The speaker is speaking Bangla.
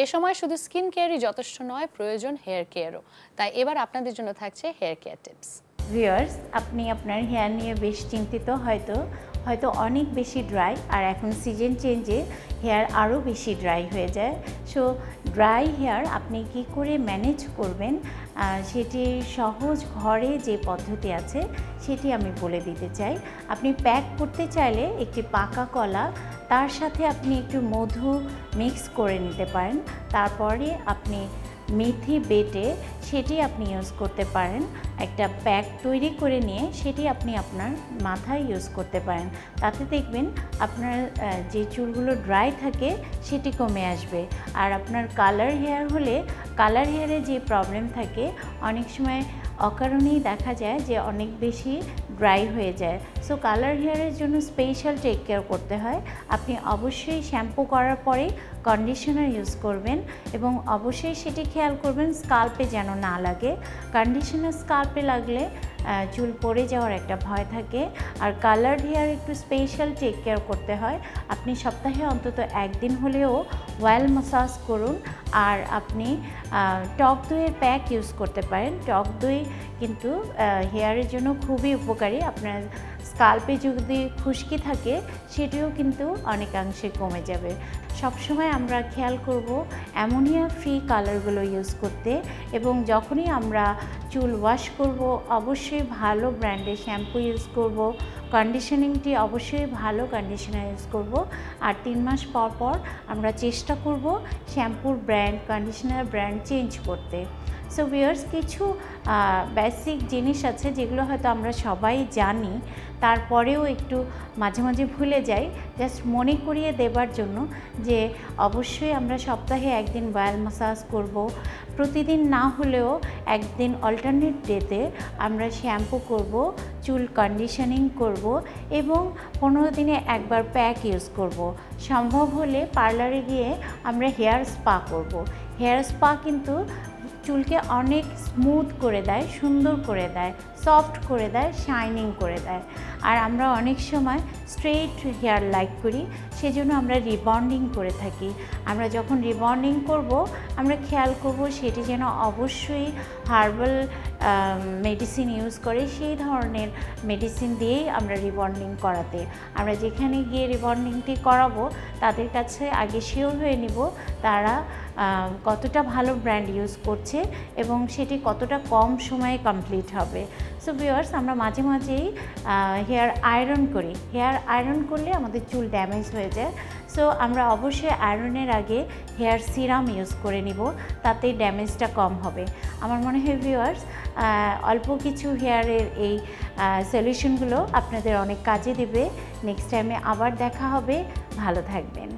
এ সময় শুধু স্কিন কেয়ারই যথেষ্ট নয়, প্রয়োজন হেয়ার কেয়ারও। তাই এবার আপনাদের জন্য থাকছে হেয়ার কেয়ার টিপস। ভিউয়ার্স, আপনি আপনার হেয়ার নিয়ে বেশ চিন্তিত, হয়তো অনেক বেশি ড্রাই, আর এখন সিজন চেঞ্জে হেয়ার আরও বেশি ড্রাই হয়ে যায়। সো ড্রাই হেয়ার আপনি কি করে ম্যানেজ করবেন সেটি সহজ ঘরে যে পদ্ধতি আছে সেটি আমি বলে দিতে চাই। আপনি প্যাক করতে চাইলে একটি পাকা কলা, তার সাথে আপনি একটু মধু মিক্স করে নিতে পারেন। তারপরে আপনি মেথি বেটে সেটি আপনি ইউজ করতে পারেন। একটা প্যাক তৈরি করে নিয়ে সেটি আপনি আপনার মাথায় ইউজ করতে পারেন। তাতে দেখবেন আপনার যে চুলগুলো ড্রাই থাকে সেটি কমে আসবে। আর আপনার কালার হেয়ার হলে, কালার হেয়ারে যে প্রবলেম থাকে অনেক সময় অকারণেই দেখা যায় যে অনেক বেশি ড্রাই হয়ে যায়। সো কালার হেয়ারের জন্য স্পেশাল টেক কেয়ার করতে হয়। আপনি অবশ্যই শ্যাম্পু করার পরে কন্ডিশনার ইউজ করবেন এবং অবশ্যই সেটি খেয়াল করবেন স্কাল্পে যেন না লাগে। কন্ডিশনার স্কাল্পে লাগলে চুল পড়ে যাওয়ার একটা ভয় থাকে। আর কালার হেয়ার একটু স্পেশাল টেক কেয়ার করতে হয়। আপনি সপ্তাহে অন্তত একদিন হলেও অয়েল ম্যাসাজ করুন। আর আপনি টক দইয়ের প্যাক ইউজ করতে পারেন। টক দই কিন্তু হেয়ারের জন্য খুবই উপকারী। আপনার স্কাল্পে যদি খুশকি থাকে সেটিও কিন্তু অনেকাংশে কমে যাবে। সবসময় আমরা খেয়াল করব অ্যামোনিয়া ফ্রি কালারগুলো ইউজ করতে, এবং যখনই আমরা চুল ওয়াশ করব অবশ্যই ভালো ব্র্যান্ডের শ্যাম্পু ইউজ করব। কন্ডিশনিংটি অবশ্যই ভালো কন্ডিশনার ইউজ করব। আর 3 মাস পর পর আমরা চেষ্টা করব শ্যাম্পুর ব্র্যান্ড, কন্ডিশনার ব্র্যান্ড চেঞ্জ করতে। সো ভিউয়ার্স, কিছু বেসিক জিনিস আছে যেগুলো হয়তো আমরা সবাই জানি, তারপরেও একটু মাঝে মাঝে ভুলে যাই। জাস্ট মনে করিয়ে দেবার জন্য যে অবশ্যই আমরা সপ্তাহে একদিন অয়েল ম্যাসাজ করব। প্রতিদিন না হলেও একদিন অল্টারনেট ডেতে আমরা শ্যাম্পু করব, চুল কন্ডিশনিং করব এবং 15 দিনে একবার প্যাক ইউজ করব। সম্ভব হলে পার্লারে গিয়ে আমরা হেয়ার স্পা করব। হেয়ার স্পা কিন্তু চুলকে অনেক স্মুথ করে দেয়, সুন্দর করে দেয়, সফট করে দেয়, শাইনিং করে দেয়। আর আমরা অনেক সময় স্ট্রেট হেয়ার লাইক করি, সেজন্য আমরা রিবন্ডিং করে থাকি। আমরা যখন রিবন্ডিং করব আমরা খেয়াল করব সেটি যেন অবশ্যই হার্বাল মেডিসিন ইউজ করে, সেই ধরনের মেডিসিন দিয়েই আমরা রিবন্ডিং করাতে। আমরা যেখানে গিয়ে রিবন্ডিংটি করাবো তাদের কাছে আগে শিওর হয়ে নিব তারা কতটা ভালো ব্র্যান্ড ইউজ করছে এবং সেটি কতটা কম সময়ে কমপ্লিট হবে। সো ভিউয়ার্স, আমরা মাঝে মাঝেই হেয়ার আয়রন করি। হেয়ার আয়রন করলে আমাদের চুল ড্যামেজ হয়ে যায়। সো আমরা অবশ্যই আয়রনের আগে হেয়ার সিরাম ইউজ করে নিব, তাতে ড্যামেজটা কম হবে। আমার মনে হয় ভিউয়ার্স, অল্প কিছু হেয়ারের এই সলিউশনগুলো আপনাদের অনেক কাজে দেবে। নেক্সট টাইমে আবার দেখা হবে। ভালো থাকবেন।